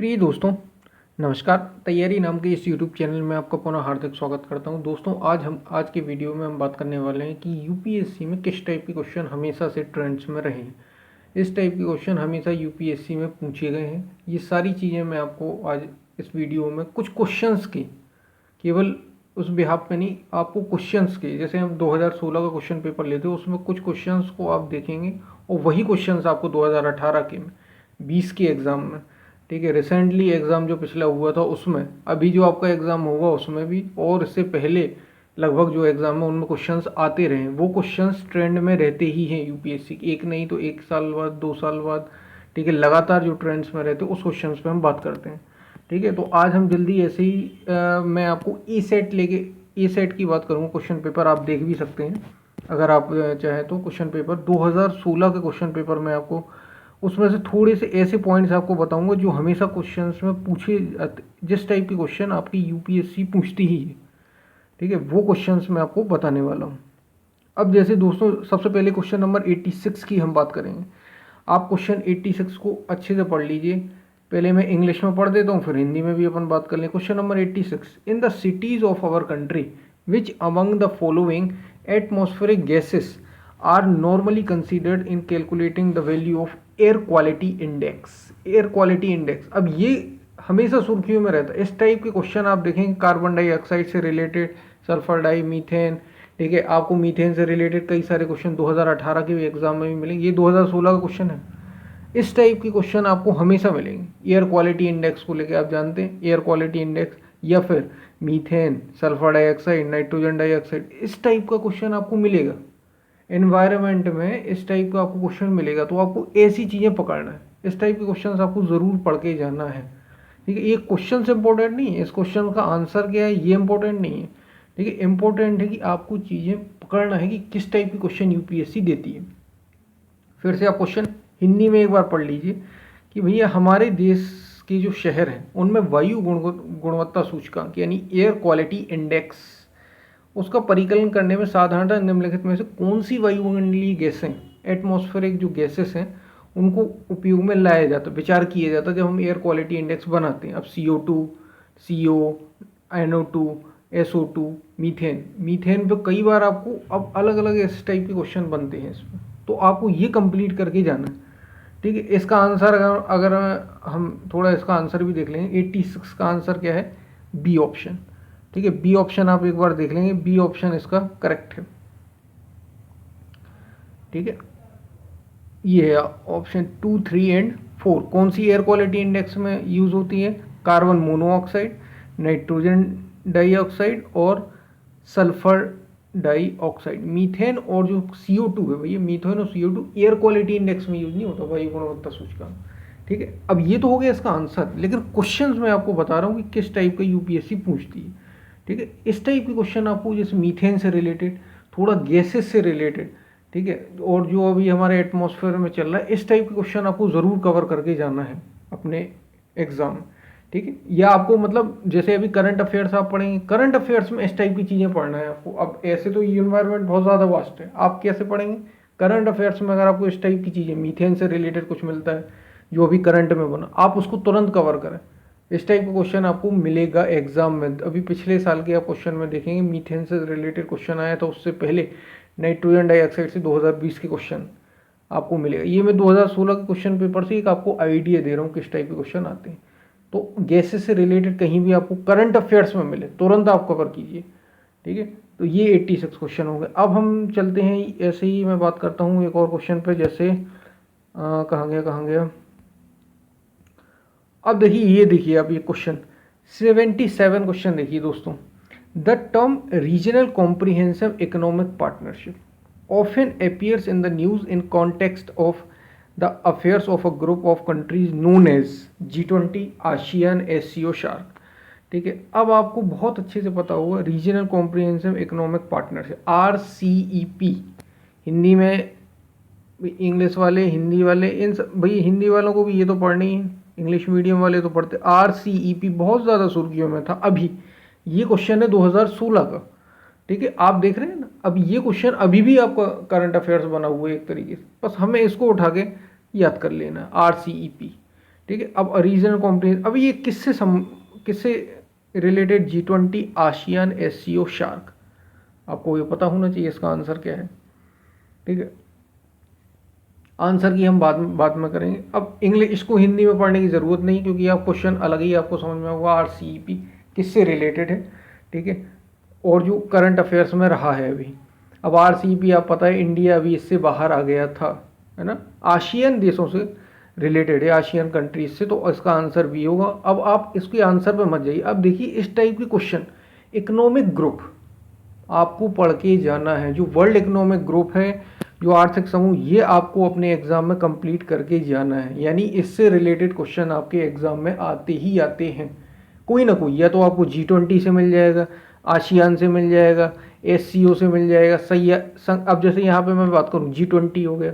प्रिय दोस्तों, नमस्कार। तैयारी नाम के इस यूट्यूब चैनल में आपका पुनः हार्दिक स्वागत करता हूं। दोस्तों, आज के वीडियो में हम बात करने वाले हैं कि यूपीएससी में किस टाइप के क्वेश्चन हमेशा से ट्रेंड्स में रहे हैं। इस टाइप के क्वेश्चन हमेशा यूपीएससी में पूछे गए हैं। ये सारी चीज़ें मैं आपको आज इस वीडियो में कुछ क्वेश्चंस की, केवल उस बिहाफ पे नहीं, आपको क्वेश्चंस के, जैसे हम 2016 का क्वेश्चन पेपर लेते हैं उसमें कुछ क्वेश्चंस को आप देखेंगे और वही क्वेश्चंस आपको 2018 के में 20 के एग्ज़ाम में, ठीक है, रिसेंटली एग्ज़ाम जो पिछला हुआ था उसमें, अभी जो आपका एग्ज़ाम होगा उसमें भी, और इससे पहले लगभग जो एग्ज़ाम है उनमें क्वेश्चंस आते रहे। वो क्वेश्चंस ट्रेंड में रहते ही हैं यूपीएससी के, एक नहीं तो 1 साल बाद, 2 साल बाद, ठीक है, लगातार जो ट्रेंड्स में रहते हैं उस क्वेश्चंस पे हम बात करते हैं। ठीक है, तो आज हम जल्दी ऐसे ही मैं आपको ए सेट की बात करूँगा। क्वेश्चन पेपर आप देख भी सकते हैं अगर आप चाहें तो। क्वेश्चन पेपर 2016 के क्वेश्चन पेपर में आपको उसमें से थोड़े से ऐसे पॉइंट्स आपको बताऊंगा जो हमेशा क्वेश्चंस में पूछे जाते, जिस टाइप के क्वेश्चन आपकी यूपीएससी पूछती ही है, ठीक है, वो क्वेश्चंस मैं आपको बताने वाला हूँ। अब जैसे दोस्तों, सबसे पहले क्वेश्चन नंबर 86 की हम बात करेंगे। आप क्वेश्चन 86 को अच्छे से पढ़ लीजिए। पहले मैं इंग्लिश में पढ़ देता हूँ, फिर हिंदी में भी अपन बात कर लें। Question number 86, in the cities of our country which among the following atmospheric gases are normally considered in calculating the value of air quality index. Air quality index, अब ये हमेशा सुर्खियों में रहता है। इस टाइप के क्वेश्चन आप देखेंगे कार्बन डाइऑक्साइड से रिलेटेड, सल्फर डाई, मीथेन, ठीक है, आपको मीथेन से रिलेटेड कई सारे क्वेश्चन 2018 के एग्जाम में भी मिलेंगे। ये 2016 का क्वेश्चन है। इस टाइप के क्वेश्चन आपको हमेशा मिलेंगे। एयर क्वालिटी इंडेक्स को लेकर आप जानते हैं, एयर क्वालिटी इंडेक्स या फिर methane, sulphur dioxide, nitrogen dioxide, इस टाइप का क्वेश्चन आपको मिलेगा। एनवायरनमेंट में इस टाइप का आपको क्वेश्चन मिलेगा, तो आपको ऐसी चीज़ें पकड़ना है। इस टाइप के क्वेश्चन आपको ज़रूर पढ़ के जाना है। ठीक है, ये क्वेश्चन से इंपॉर्टेंट नहीं है, इस क्वेश्चन का आंसर क्या है ये इंपॉर्टेंट नहीं है। ठीक है, इंपॉर्टेंट है कि आपको चीज़ें पकड़ना है कि किस टाइप की क्वेश्चन यूपीएससी देती है। फिर से आप क्वेश्चन हिंदी में एक बार पढ़ लीजिए कि भैया हमारे देश के जो शहर हैं उनमें वायु गुणवत्ता सूचकांक यानी एयर क्वालिटी इंडेक्स, उसका परिकलन करने में साधारणतः निम्नलिखित में से कौन सी वायुमंडलीय गैसें, एटमॉस्फेरिक जो गैसेस हैं, उनको उपयोग में लाया जाता, विचार किया जाता जब हम एयर क्वालिटी इंडेक्स बनाते हैं। अब CO2, CO, NO2, SO2, methane, methane पे कई बार आपको अब अलग अलग इस टाइप के क्वेश्चन बनते हैं इसमें, तो आपको ये कंप्लीट करके जाना है। ठीक है, इसका आंसर अगर हम थोड़ा इसका आंसर भी देख लेंगे, 86 का आंसर क्या है, बी ऑप्शन। ठीक है, बी ऑप्शन आप एक बार देख लेंगे, बी ऑप्शन इसका करेक्ट है। ठीक है, ये है ऑप्शन 2, 3 एंड 4। कौन सी एयर क्वालिटी इंडेक्स में यूज होती है, कार्बन मोनोऑक्साइड, नाइट्रोजन डाइऑक्साइड और सल्फर डाइऑक्साइड। मीथेन और जो CO2 है भैया, मीथेन और CO2 एयर क्वालिटी इंडेक्स में यूज नहीं होता, वायु गुणवत्ता सूचकांक। ठीक है, अब ये तो हो गया इसका आंसर, लेकिन क्वेश्चंस मैं आपको बता रहा हूँ कि किस टाइप का यूपीएससी पूछती है। ठीक है, इस टाइप के क्वेश्चन आपको, जैसे मीथेन से रिलेटेड, थोड़ा गैसेस से रिलेटेड, ठीक है, और जो अभी हमारे एटमॉस्फेयर में चल रहा है, इस टाइप के क्वेश्चन आपको ज़रूर कवर करके जाना है अपने एग्जाम में। ठीक है, या आपको मतलब जैसे अभी करंट अफेयर्स आप पढ़ेंगे, करंट अफेयर्स में इस टाइप की चीज़ें पढ़ना है आपको। अब ऐसे तो इन्वायरमेंट बहुत ज़्यादा वास्ट है, आप कैसे पढ़ेंगे करंट अफेयर्स में? अगर आपको इस टाइप की चीज़ें, मीथेन से रिलेटेड कुछ मिलता है जो अभी करंट में बना, आप उसको तुरंत कवर करें। इस टाइप का क्वेश्चन आपको मिलेगा एग्जाम में। अभी पिछले साल के आप क्वेश्चन में देखेंगे, मीथेन से रिलेटेड क्वेश्चन आया था, उससे पहले नाइट्रोजन डाइऑक्साइड से 2020 के क्वेश्चन आपको मिलेगा। ये मैं 2016 के क्वेश्चन पेपर से एक आपको आइडिया दे रहा हूँ किस टाइप के क्वेश्चन आते हैं। तो गैसेस से रिलेटेड कहीं भी आपको करंट अफेयर्स में मिले, तुरंत आप कवर कीजिए। ठीक है, तो ये 86 क्वेश्चन हो गए। अब हम चलते हैं, ऐसे ही मैं बात करता हूँ एक और क्वेश्चन पे, जैसे कहाँ गया। अब देखिए, ये देखिए, अब ये क्वेश्चन 77 क्वेश्चन देखिए दोस्तों। The term regional comprehensive economic partnership often appears in the news in context of the affairs of a group of countries known as G20, ASEAN, SCO, SHARC। ठीक है, अब आपको बहुत अच्छे से पता होगा regional comprehensive economic partnership, RCEP। Hindi में इंग्लिश वाले, हिंदी वाले, इन सब भाई, हिंदी वालों को भी ये तो पढ़नी है, इंग्लिश मीडियम वाले तो पढ़ते। RCEP बहुत ज़्यादा सुर्खियों में था अभी। ये क्वेश्चन है 2016 का। ठीक है, आप देख रहे हैं ना, अब ये क्वेश्चन अभी भी आपका करंट अफेयर्स बना हुआ है एक तरीके से, बस हमें इसको उठा के याद कर लेना, RCEP। ठीक है। अब रीजनल कॉम्प्रिहेंशन, अब ये किससे related, G20, ASEAN, SCO, shark. आपको ये पता होना चाहिए इसका आंसर क्या है। ठीक है, आंसर की हम बाद में करेंगे। अब इंग्लिश, इसको हिंदी में पढ़ने की ज़रूरत नहीं, क्योंकि आप क्वेश्चन अलग ही आपको समझ में होगा। RCEP किससे रिलेटेड है, ठीक है, और जो करंट अफेयर्स में रहा है अभी। अब RCEP आप पता है इंडिया अभी इससे बाहर आ गया था, है ना, आशियन देशों से रिलेटेड है, आशियन कंट्रीज से, तो इसका आंसर भी होगा। अब आप इसके आंसर पे मत जाइए। अब देखिए इस टाइप के क्वेश्चन, इकोनॉमिक ग्रुप आपको पढ़ के जाना है। जो वर्ल्ड इकोनॉमिक ग्रुप है, जो आर्थिक समूह, ये आपको अपने एग्जाम में कंप्लीट करके जाना है। यानी इससे रिलेटेड क्वेश्चन आपके एग्जाम में आते ही आते हैं, कोई ना कोई। या तो आपको G20 से मिल जाएगा, आसियान से मिल जाएगा, SCO से मिल जाएगा, सही। अब जैसे यहाँ पे मैं बात करूँ, G20 हो गया,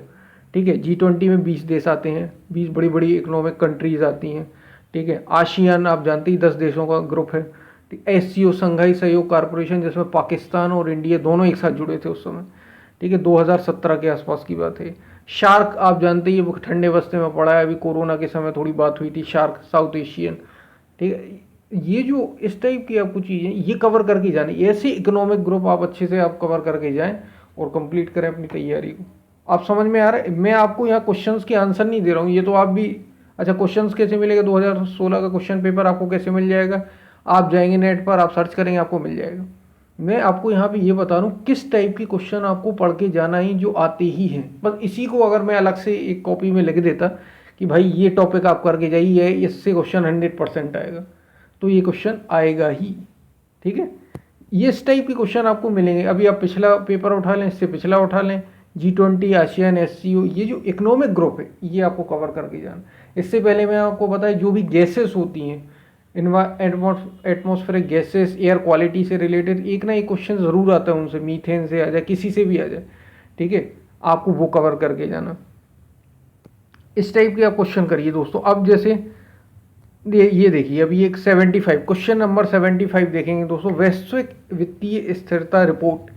ठीक है, G20 में 20 देश आते हैं, 20 बड़ी बड़ी इकोनॉमिक कंट्रीज आती हैं, ठीक है। आसियान आप जानते ही 10 देशों का ग्रुप है। SCO, संघाई सहयोग कारपोरेशन, जिसमें पाकिस्तान और इंडिया दोनों एक साथ जुड़े थे उस समय, ठीक है, 2017 के आसपास की बात है। शार्क आप जानते ही, ठंडे बस्ते में पड़ा है, अभी कोरोना के समय थोड़ी बात हुई थी, शार्क साउथ एशियन, ठीक है। ये जो इस टाइप की आपको चीज़ें ये कवर करके जानी, ऐसे इकोनॉमिक ग्रुप आप अच्छे से आप कवर करके जाएं और कंप्लीट करें अपनी तैयारी को। आप समझ में आ रहा है, मैं आपको यहाँ क्वेश्चंस के आंसर नहीं दे रहा हूँ, ये तो आप भी। अच्छा, क्वेश्चंस कैसे मिलेगा, 2016 का क्वेश्चन पेपर आपको कैसे मिल जाएगा, आप जाएंगे नेट पर, आप सर्च करेंगे, आपको मिल जाएगा। मैं आपको यहाँ पे ये बता रहा हूँ किस टाइप की क्वेश्चन आपको पढ़ के जाना ही, जो आते ही हैं। बस इसी को अगर मैं अलग से एक कॉपी में लिख देता कि भाई ये टॉपिक आप करके जाइए, इससे क्वेश्चन 100% आएगा, तो ये क्वेश्चन आएगा ही, ठीक है। ये इस टाइप के क्वेश्चन आपको मिलेंगे। अभी आप पिछला पेपर उठा लें, इससे पिछला उठा लें, G20, आसियान, SCO, ये जो इकोनॉमिक ग्रुप है ये आपको कवर करके जाना। इससे पहले मैं आपको बताया जो भी गैसेस होती हैं, एटमॉस्फेरिक गैसेस, एयर क्वालिटी से रिलेटेड एक ना एक क्वेश्चन ज़रूर आता है उनसे, मीथेन से आ जाए, किसी से भी आ जाए, ठीक है, आपको वो कवर करके जाना। इस टाइप के आप क्वेश्चन करिए दोस्तों। अब जैसे ये देखिए, अभी एक 75 क्वेश्चन नंबर 75 देखेंगे दोस्तों। वैश्विक वित्तीय स्थिरता रिपोर्ट,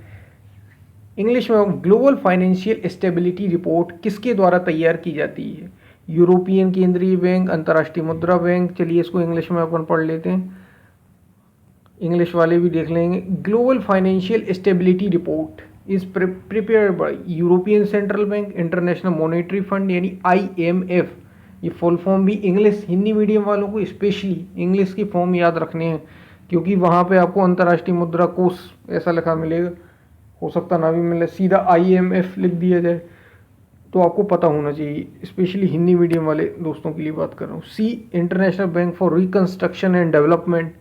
इंग्लिश में ग्लोबल फाइनेंशियल स्टेबिलिटी रिपोर्ट, किसके द्वारा तैयार की जाती है। यूरोपियन केंद्रीय बैंक, अंतर्राष्ट्रीय मुद्रा बैंक। चलिए इसको इंग्लिश में अपन पढ़ लेते हैं, इंग्लिश वाले भी देख लेंगे। Global financial stability report is prepared by European central bank, international monetary fund यानी IMF। ये फुल फॉर्म भी इंग्लिश, हिंदी मीडियम वालों को स्पेशली इंग्लिश की फॉर्म याद रखने हैं, क्योंकि वहाँ पे आपको अंतर्राष्ट्रीय मुद्रा कोष ऐसा लिखा मिलेगा, हो सकता ना भी मिले, सीधा IMF लिख दिया जाए, तो आपको पता होना चाहिए। स्पेशली हिंदी मीडियम वाले दोस्तों के लिए बात कर रहा हूँ। C, international bank for reconstruction and development,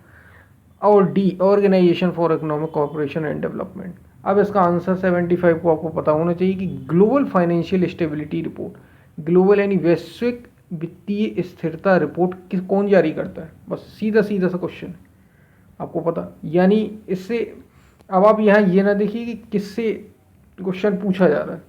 और D, organisation for economic cooperation and development. अब इसका आंसर 75 को आपको पता होना चाहिए कि global financial stability report, global यानी वैश्विक वित्तीय स्थिरता रिपोर्ट कौन जारी करता है, बस सीधा सीधा सा क्वेश्चन आपको पता। यानी इससे अब आप यहाँ ये ना देखिए कि किससे क्वेश्चन पूछा जा रहा है,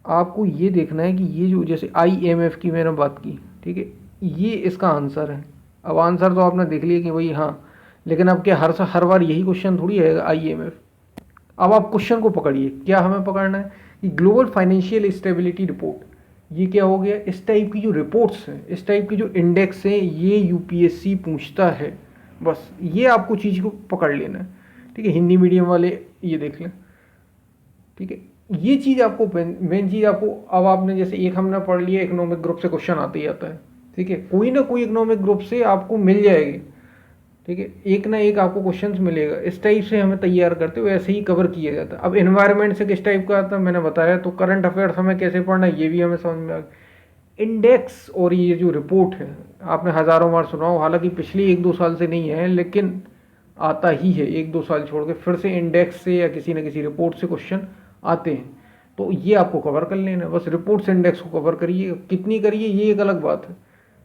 आपको ये देखना है कि ये जो जैसे IMF की मैंने बात की, ठीक है, ये इसका आंसर है। अब आंसर तो आपने देख लिया कि भाई हाँ, लेकिन अब क्या हर बार यही क्वेश्चन थोड़ी आएगा IMF। अब आप क्वेश्चन को पकड़िए, क्या हमें पकड़ना है कि ग्लोबल फाइनेंशियल स्टेबिलिटी रिपोर्ट, ये क्या हो गया, इस टाइप की जो रिपोर्ट्स हैं, इस टाइप की जो इंडेक्स हैं, ये UPSC पूछता है। बस ये आपको चीज़ को पकड़ लेना है, ठीक है। हिंदी मीडियम वाले ये देख लें, ठीक है। ये चीज़ आपको मेन चीज़ आपको, अब आपने जैसे एक हमने पढ़ लिया, इकोनॉमिक ग्रुप से क्वेश्चन आते ही आता है, ठीक है, कोई ना कोई इकोनॉमिक ग्रुप से आपको मिल जाएगी, ठीक है, एक ना एक आपको क्वेश्चंस मिलेगा। इस टाइप से हमें तैयार करते हुए ऐसे ही कवर किया जाता है। अब एनवायरनमेंट से किस टाइप का आता है मैंने बताया, तो करंट अफेयर्स हमें कैसे पढ़ना है ये भी हमें समझ में आ गया। इंडेक्स और ये जो रिपोर्ट है आपने हज़ारों बार सुना हो, हालांकि पिछले 1-2 साल से नहीं है, लेकिन आता ही है, 1-2 साल छोड़ के फिर से इंडेक्स से या किसी न किसी रिपोर्ट से क्वेश्चन आते हैं। तो ये आपको कवर कर लेना, बस रिपोर्ट्स इंडेक्स को कवर करिए, कितनी करिए ये एक अलग बात है,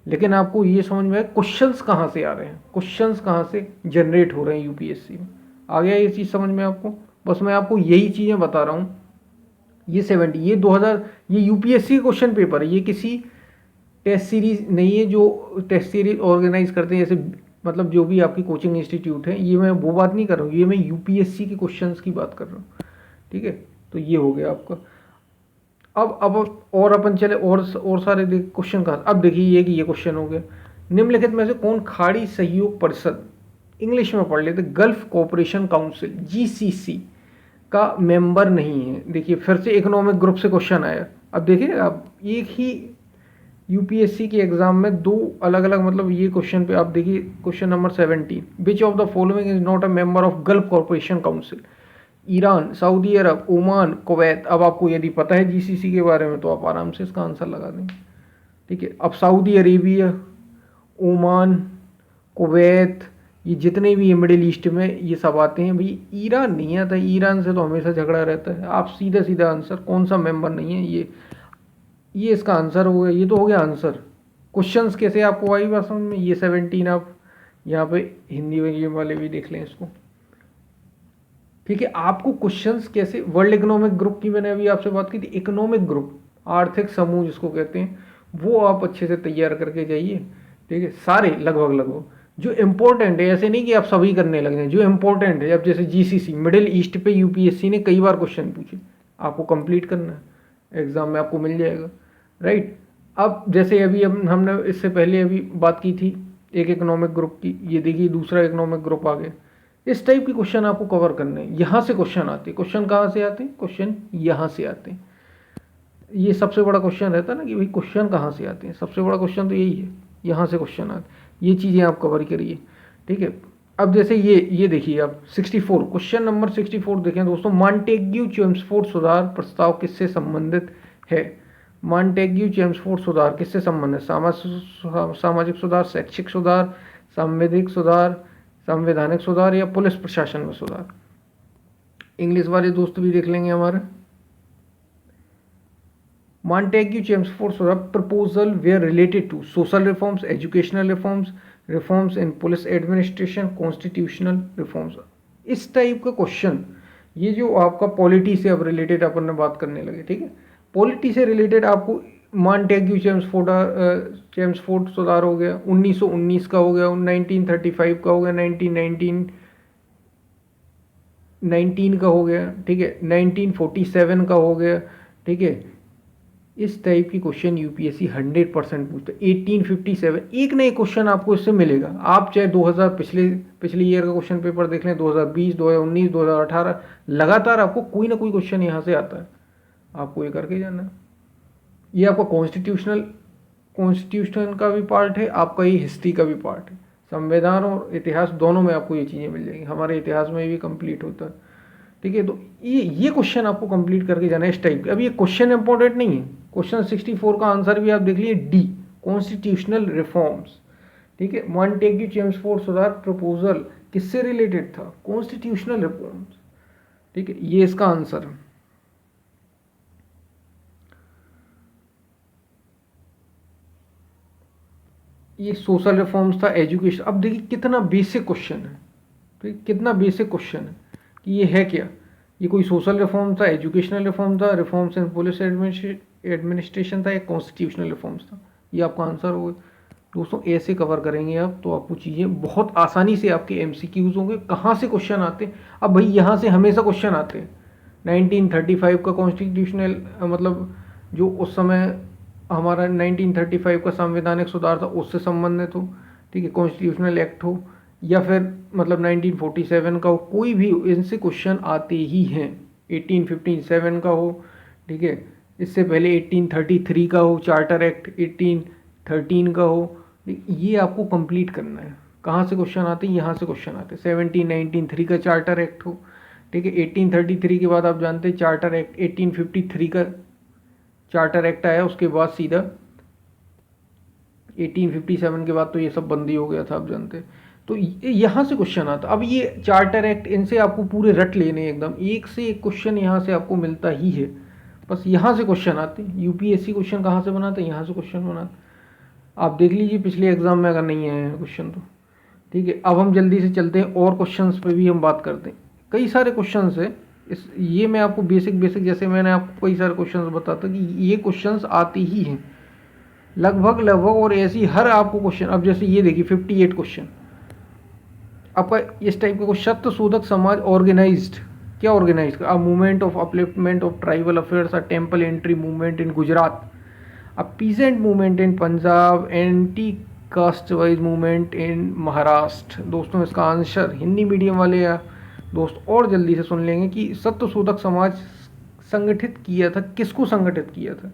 लेकिन आपको ये समझ में आए क्वेश्चंस कहाँ से आ रहे हैं, क्वेश्चंस कहाँ से जनरेट हो रहे हैं UPSC में। आ गया ये चीज़ समझ में आपको, बस मैं आपको यही चीज़ें बता रहा हूँ। ये 70, ये 2000, ये UPSC क्वेश्चन पेपर है, ये किसी टेस्ट सीरीज नहीं है जो टेस्ट सीरीज ऑर्गेनाइज करते हैं, जैसे मतलब जो भी आपकी कोचिंग इंस्टीट्यूट है, ये मैं वो बात नहीं कर रहा हूँ, ये मैं UPSC के क्वेश्चंस की बात कर रहा हूँ, ठीक है। तो ये हो गया आपका। अब और अपन चले और सारे क्वेश्चन का। अब देखिए ये कि ये क्वेश्चन हो गया, निम्नलिखित में से कौन खाड़ी सहयोग परिषद, इंग्लिश में पढ़ लेते, गल्फ कोऑपरेशन काउंसिल जीसीसी का मेंबर नहीं है। देखिए फिर से इकोनॉमिक ग्रुप से क्वेश्चन आया। अब देखिए अब एक ही यूपीएससी के एग्जाम में दो अलग अलग, मतलब ये क्वेश्चन पे आप देखिए question number 17, which of the following is not a member of gulf corporation council, Iran, Saudi Arab, Oman, Kuwait. अब आपको यदि पता है जीसीसी के बारे में तो आप आराम से इसका आंसर लगा देंगे। ठीक है, अब सऊदी अरेबिया, ओमान, कुवैत, ये जितने भी ये मिडिल ईस्ट में ये सब आते हैं। भाई ईरान नहीं आता, ईरान से तो हमेशा झगड़ा रहता है। आप सीधा सीधा आंसर, कौन सा मेंबर नहीं है, ये इसका आंसर हो गया। ये तो हो गया आंसर। क्वेश्चंस कैसे आपको आई बात समझ में, ये 17 आप यहाँ पे हिंदी वाले भी देख लें इसको। ठीक है, आपको क्वेश्चंस कैसे, वर्ल्ड इकोनॉमिक ग्रुप की मैंने अभी आपसे बात की थी, इकोनॉमिक ग्रुप आर्थिक समूह जिसको कहते हैं, वो आप अच्छे से तैयार करके जाइए। ठीक है, सारे लगभग जो इम्पोर्टेंट है, ऐसे नहीं कि आप सभी करने लग जाए, जो इम्पोर्टेंट है। अब जैसे जीसीसी मिडिल ईस्ट पे यूपीएससी ने कई बार क्वेश्चन पूछे, आपको कंप्लीट करना है, एग्जाम में आपको मिल जाएगा। राइट, अब जैसे अभी हमने इससे पहले अभी बात की थी एक इकोनॉमिक ग्रुप की, ये देखिए दूसरा इकोनॉमिक ग्रुप आ गया। इस टाइप के क्वेश्चन आपको कवर करने हैं। यहाँ से क्वेश्चन आते हैं, क्वेश्चन कहाँ से आते हैं, क्वेश्चन यहाँ से आते हैं। ये सबसे बड़ा क्वेश्चन रहता है ना कि भाई क्वेश्चन कहाँ से आते हैं, सबसे बड़ा क्वेश्चन तो यही है, यहाँ से क्वेश्चन आते हैं। ये चीज़ें आप कवर करिए। ठीक है, अब जैसे ये देखिए आप 64, क्वेश्चन नंबर 64 देखें दोस्तों, मॉन्टेग्यू चेम्सफोर्ड सुधार प्रस्ताव किससे संबंधित है। मॉन्टेग्यू चेम्सफोर्ड सुधार किससे संबंधित, सामाजिक सुधार, शैक्षिक सुधार, सांविधिक सुधार, संवैधानिक सुधार, या पुलिस प्रशासन में सुधार। इंग्लिश वाले दोस्त भी देख लेंगे हमारे। मॉन्टेग्यू चेम्सफोर्ड सुधार proposal were related to social reforms, educational reforms, reforms in police administration, constitutional reforms. इस टाइप का क्वेश्चन, ये जो आपका पॉलिटी से अब रिलेटेड अपन ने बात करने लगे। ठीक है, पॉलिटी से रिलेटेड आपको मॉन्टेग्यू चेम्सफोर्ड सुधार हो गया, 1919 का हो गया, 1935 का हो गया, 1919 का हो गया। ठीक है, 1947 का हो गया। ठीक है, इस टाइप की क्वेश्चन यूपीएससी 100% पूछता है। 1857 एक ना एक क्वेश्चन आपको इससे मिलेगा। आप चाहे 2000 पिछले ईयर का क्वेश्चन पेपर देख लें, 2020, 2019, 2018, लगातार आपको कोई ना कोई क्वेश्चन यहाँ से आता है। आपको ये करके जाना है। ये आपका कॉन्स्टिट्यूशन का भी पार्ट है, आपका ये हिस्ट्री का भी पार्ट है। संविधान और इतिहास दोनों में आपको ये चीज़ें मिल जाएंगी। हमारे इतिहास में भी कंप्लीट होता है। ठीक है, तो ये क्वेश्चन आपको कंप्लीट करके जाना है इस टाइप के। अब ये क्वेश्चन इंपॉर्टेंट नहीं है। क्वेश्चन 64 का आंसर भी आप देख लीजिए, डी, कॉन्स्टिट्यूशनल रिफॉर्म्स। ठीक है, मॉन्टेग्यू चेम्सफोर्ड सुधार प्रपोजल किससे रिलेटेड था, कॉन्स्टिट्यूशनल रिफॉर्म्स। ठीक है, ये इसका आंसर है। ये सोशल रिफॉर्म्स था, एजुकेशन। अब देखिए कितना बेसिक क्वेश्चन है, ठीक, कितना बेसिक क्वेश्चन है कि ये है क्या। ये कोई सोशल रिफॉर्म था, एजुकेशनल रिफॉर्म था, रिफॉर्म्स इन पुलिस एडमिनिस्ट्रेशन था, या कॉन्स्टिट्यूशनल रिफॉर्म्स था। ये आपका आंसर होगा दोस्तों। ऐसे कवर करेंगे आप तो आपको चीज़ें बहुत आसानी से आपके एमसीक्यूज होंगे। कहाँ से क्वेश्चन आते हैं, अब भाई यहाँ से हमेशा क्वेश्चन आते हैं। 1935 का कॉन्स्टिट्यूशनल, मतलब जो उस समय हमारा 1935 का संवैधानिक सुधार था उससे संबंधित हो। ठीक है, कॉन्स्टिट्यूशनल एक्ट हो, या फिर मतलब 1947 का हो, कोई भी इनसे क्वेश्चन आते ही हैं। 1857 का हो, ठीक है, इससे पहले 1833 का हो, चार्टर एक्ट 1813 का हो, ये आपको कंप्लीट करना है। कहाँ से क्वेश्चन आते हैं, यहाँ से क्वेश्चन आते हैं। 1793 का चार्टर एक्ट हो, ठीक है, 1833 के बाद आप जानते हैं चार्टर एक्ट, 1853 का चार्टर एक्ट आया, उसके बाद सीधा 1857 के बाद तो ये सब बंदी हो गया था, आप जानते हैं। तो यहाँ से क्वेश्चन आता। अब ये चार्टर एक्ट, इनसे आपको पूरे रट लेने एकदम, एक से एक क्वेश्चन यहाँ से आपको मिलता ही है। बस यहाँ से क्वेश्चन आते हैं। यूपीएससी क्वेश्चन कहाँ से बनाते हैं, यहाँ से क्वेश्चन बनाते। आप देख लीजिए पिछले एग्जाम में अगर नहीं आए हैं क्वेश्चन तो। ठीक है, अब हम जल्दी से चलते हैं और क्वेश्चंस पे भी हम बात करते हैं। कई सारे क्वेश्चंस है ये मैं आपको बेसिक जैसे मैंने आपको कई सारे क्वेश्चंस बताता कि ये क्वेश्चंस आते ही हैं लगभग, और ऐसी हर आपको क्वेश्चन। अब जैसे ये देखिए 58 क्वेश्चन आपका इस टाइप का, सत्य शोधक समाज ऑर्गेनाइज्ड क्या ऑर्गेनाइज कर, a movement of upliftment of tribal affairs, a temple entry movement in Gujarat, a pheasant movement in Punjab, anti caste wise movement in Maharashtra. दोस्तों इसका आंसर हिंदी मीडियम वाले या दोस्त और जल्दी से सुन लेंगे कि सत्यशोधक समाज संगठित किया था, किसको संगठित किया था?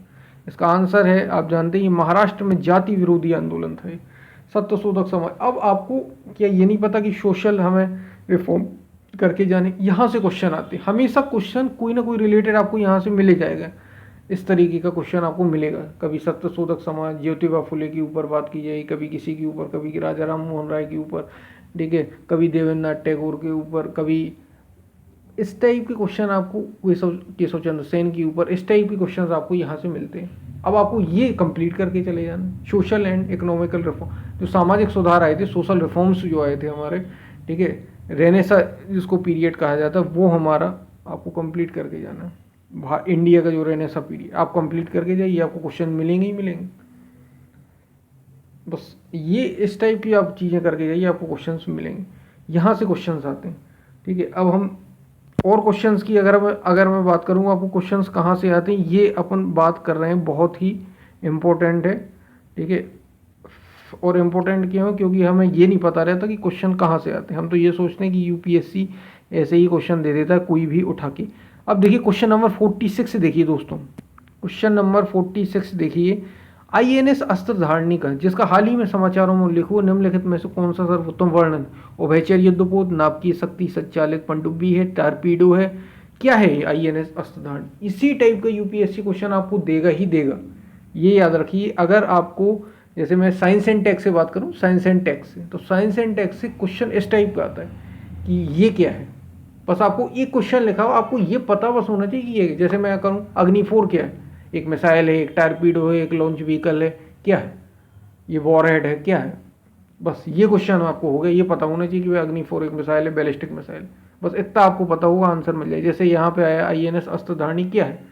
इसका आंसर है, आप जानते हैं, महाराष्ट्र में जाति विरोधी आंदोलन था सत्यशोधक समाज। अब आपको क्या ये नहीं पता कि सोशल हमें रिफॉर्म करके जाने, यहाँ से क्वेश्चन आते हैं हमेशा, क्वेश्चन कोई ना कोई रिलेटेड आपको यहाँ से मिले जाएगा, इस तरीके का क्वेश्चन आपको मिलेगा। कभी सत्यशोधक समाज, ज्योतिबा फुले के ऊपर बात की जाएगी, कभी किसी के ऊपर, कभी राजा राम मोहन राय के ऊपर, ठीक है, कभी देवेंद्रनाथ टैगोर के ऊपर, कभी इस टाइप के क्वेश्चन आपको केशव चंद्र सेन के ऊपर, इस टाइप के क्वेश्चन आपको यहाँ से मिलते हैं। अब आपको ये कंप्लीट करके चले जाना, सोशल एंड इकोनॉमिकल रिफॉर्म, जो सामाजिक सुधार आए थे, सोशल रिफॉर्म्स जो आए थे हमारे, ठीक है, रेनेसा जिसको पीरियड कहा जाता है, वो हमारा आपको कंप्लीट करके जाना है। इंडिया का जो रेनेसा पीरियड आप कंप्लीट करके जाइए, आपको क्वेश्चन मिलेंगे ही मिलेंगे। बस ये इस टाइप की आप चीज़ें करके जाइए, आपको क्वेश्चंस मिलेंगे, यहाँ से क्वेश्चंस आते हैं, ठीक है। अब हम और क्वेश्चंस की अगर मैं बात करूँ, आपको क्वेश्चंस कहाँ से आते हैं, ये अपन बात कर रहे हैं, बहुत ही इम्पोर्टेंट है, ठीक है। और इम्पोर्टेंट क्यों? क्योंकि हमें ये नहीं पता रहता कि क्वेश्चन कहाँ से आते हैं। हम तो ये सोचते हैं कि यूपीएससी ऐसे ही क्वेश्चन दे देता है कोई भी उठा के। अब देखिए क्वेश्चन नंबर 46 देखिए दोस्तों, क्वेश्चन नंबर 46 देखिए, आईएनएस अस्त्रधारणी का, जिसका हाल ही में समाचारों में उल्लेख हुआ, निम्नलिखित में से कौन सा सर्वोत्तम वर्णन? उभयचर युद्धपोत, नाभिकीय शक्ति संचालित पनडुब्बी है, टारपीडो है, क्या है आईएनएस अस्त्रधारणी? इसी टाइप का यूपीएससी क्वेश्चन आपको देगा ही देगा, ये याद रखिए। अगर आपको, जैसे मैं साइंस एंड टेक से बात करूँ, साइंस एंड टेक से, तो साइंस एंड टेक से क्वेश्चन इस टाइप का आता है कि ये क्या है, बस आपको एक क्वेश्चन लिखा हो, आपको ये पता बस होना चाहिए कि ये, जैसे मैं करूँ अग्नि 4 क्या है, एक मिसाइल है, एक टारपीडो है, एक लॉन्च व्हीकल है, क्या है ये, वॉरहेड है, क्या है, बस ये क्वेश्चन आपको हो गया, ये पता होना चाहिए कि भाई अग्नि 4 एक मिसाइल है, बैलिस्टिक मिसाइल, बस इतना आपको पता होगा, आंसर मिल जाए। जैसे यहाँ पे आया आईएनएस अस्त्रधारणी क्या है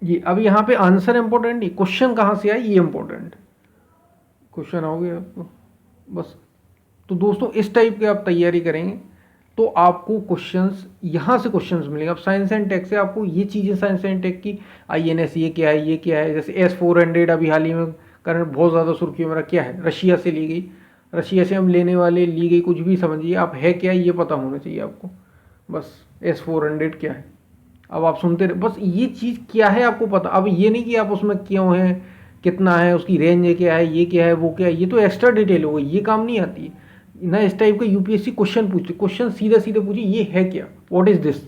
ये। अब यहाँ पे आंसर इंपॉर्टेंट नहीं, क्वेश्चन कहाँ से आया ये इंपॉर्टेंट, क्वेश्चन हो गया आपको बस। तो दोस्तों इस टाइप के आप तैयारी करेंगे तो आपको क्वेश्चंस यहाँ से क्वेश्चंस मिलेंगे। अब साइंस एंड टेक से आपको ये चीज़ें, साइंस एंड टेक की, आईएनएस ये क्या है, ये क्या है, जैसे S-400 अभी हाल ही में करंट बहुत ज़्यादा सुर्खियों में रहा, क्या है, रशिया से ली गई, रशिया से हम लेने वाले ली गई, कुछ भी समझिए आप, है क्या ये पता होना चाहिए आपको, बस S-400 क्या है। अब आप सुनते रहे, बस ये चीज़ क्या है आपको पता। अब ये नहीं कि आप उसमें क्यों है, कितना है, उसकी रेंज क्या है, ये क्या है, वो क्या है, ये तो एक्स्ट्रा डिटेल हो गई, ये काम नहीं आती है ना। इस टाइप का यूपीएससी क्वेश्चन पूछते, क्वेश्चन सीधा सीधा पूछे, ये है क्या, व्हाट इज दिस,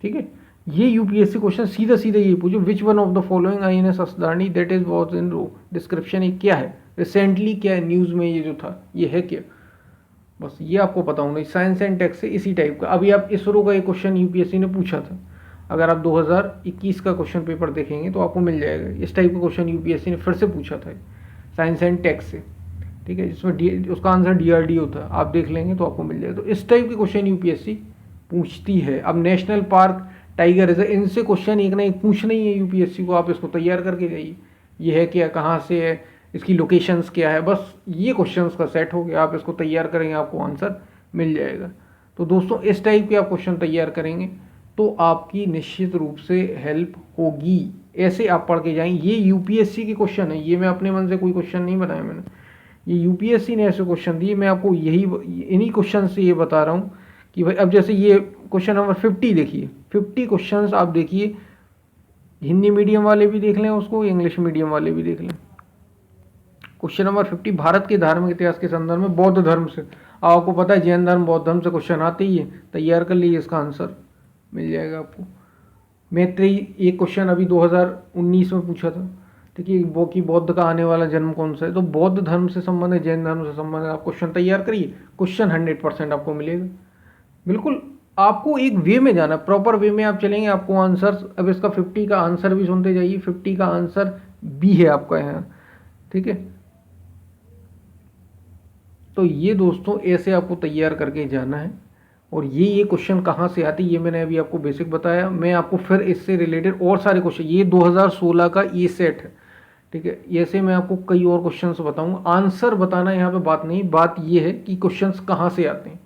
ठीक है। ये यूपीएससी क्वेश्चन सीधा सीधा ये पूछो, which one of the following INS Astradharini that is was in row, description ये क्या है, रिसेंटली क्या है न्यूज़ में, ये जो था ये है क्या, बस ये आपको पता होना। साइंस एंड टेक से इसी टाइप का। अभी आप इसरो का एक क्वेश्चन यूपीएससी ने पूछा था, अगर आप 2021 का क्वेश्चन पेपर देखेंगे तो आपको मिल जाएगा, इस टाइप का क्वेश्चन यूपीएससी ने फिर से पूछा था साइंस एंड टेक से, ठीक है, जिसमें उसका आंसर DRDO था, आप देख लेंगे तो आपको मिल जाएगा। तो इस टाइप के क्वेश्चन यूपीएससी पूछती है। अब नेशनल पार्क, टाइगर रिजर्व, इनसे क्वेश्चन एक ना एक पूछना ही है यूपीएससी को, आप इसको तैयार करके जाइए, ये है क्या, कहाँ से है, इसकी लोकेशंस क्या है, बस ये क्वेश्चंस का सेट हो गया, आप इसको तैयार करेंगे आपको आंसर मिल जाएगा। तो दोस्तों इस टाइप के आप क्वेश्चन तैयार करेंगे तो आपकी निश्चित रूप से हेल्प होगी। ऐसे आप पढ़ के जाएंगे, ये यूपीएससी के क्वेश्चन है, ये मैं अपने मन से कोई क्वेश्चन नहीं बनाया मैंने, ये यूपीएससी ने ऐसे क्वेश्चन दिए, मैं आपको यही इन्हीं क्वेश्चन से ये बता रहा हूँ कि भाई। अब जैसे ये क्वेश्चन नंबर 50 देखिए, 50 क्वेश्चंस आप देखिए, हिंदी मीडियम वाले भी देख लें उसको, इंग्लिश मीडियम वाले भी देख लें। क्वेश्चन नंबर 50, भारत के धार्मिक इतिहास के संदर्भ में बौद्ध धर्म से, आपको पता है जैन धर्म बौद्ध धर्म से क्वेश्चन आते ही है, तैयार कर लीजिए, इसका आंसर मिल जाएगा आपको। मैत्रेयी एक क्वेश्चन अभी 2019 में पूछा था, ठीक है, वो कि बौद्ध का आने वाला जन्म कौन सा है, तो बौद्ध धर्म से संबंधित, जैन धर्म से संबंधित आप क्वेश्चन तैयार करिए, क्वेश्चन 100% आपको मिलेगा। बिल्कुल आपको एक वे में जाना, प्रॉपर वे में आप चलेंगे, आपको आंसर, अब इसका 50 का आंसर भी सुनते जाइए, 50 का आंसर बी है आपका यहाँ, ठीक है। तो ये दोस्तों ऐसे आपको तैयार करके जाना है। और ये क्वेश्चन कहाँ से आती है ये मैंने अभी आपको बेसिक बताया, मैं आपको फिर इससे रिलेटेड और सारे क्वेश्चन, ये 2016 का ये सेट है, ठीक है, ऐसे मैं आपको कई और क्वेश्चंस बताऊंगा। आंसर बताना यहाँ पे बात नहीं, बात ये है कि क्वेश्चंस कहाँ से आते हैं,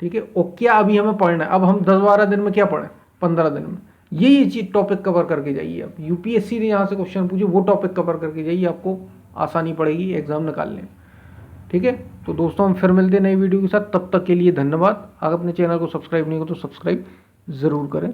ठीक है। और क्या अभी हमें पढ़ना है, अब हम 10-12 दिन में क्या पढ़ें, 15 दिन में यही चीज टॉपिक कवर करके जाइए। आप यूपीएससी ने यहाँ से क्वेश्चन पूछे वो टॉपिक कवर करके जाइए, आपको आसानी पड़ेगी एग्जाम निकालने में। ठीक है। तो दोस्तों हम फिर मिलते हैं नई वीडियो के साथ, तब तक के लिए धन्यवाद। अगर अपने चैनल को सब्सक्राइब नहीं हो तो सब्सक्राइब ज़रूर करें।